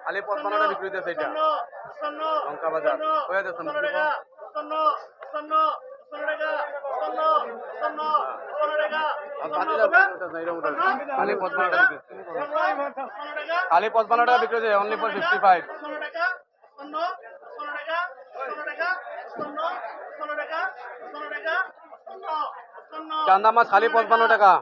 খালি 55 টাকা বিক্রি হইতেছে এটা লঙ্কা বাজার হয়ে যাচ্ছে খালি 55 টাকা বিক্রি খালি 55 টাকা বিক্রি হচ্ছে অনলি ফর 55 চান্দা মাছ খালি 55 টাকা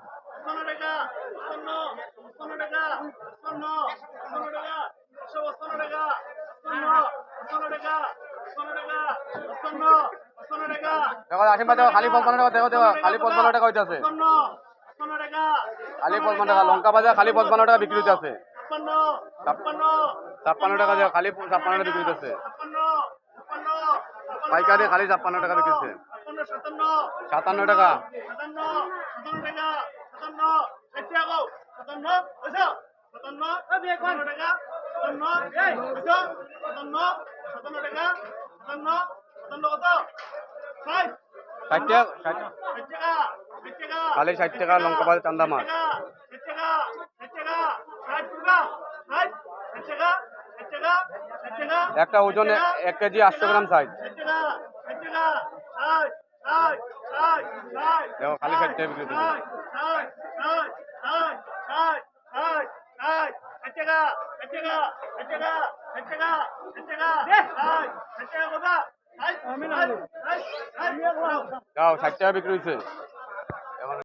দেখো আশীর্বাদ দেখো খালি 55 টাকা দেখো দেখো খালি 55 টাকা হইতেছে খালি 55 টাকা লঙ্কা বাজার খালি 55 টাকা বিক্রি হইতেছে 56 টাকা দেখো খালি 56 টাকা বিক্রি হইতেছে পাইকারি খালি 56 টাকা বিক্রি হচ্ছে 57 টাকা খালি 60 টাকা লঙ্কা বাজার চান্দা মাছ একটা ওজন 1 কেজি 800 গ্রাম সাইজ দেখো খালি 60 টাকা বিক্রি হচ্ছে যাও 60 টাকা বিক্রি হচ্ছে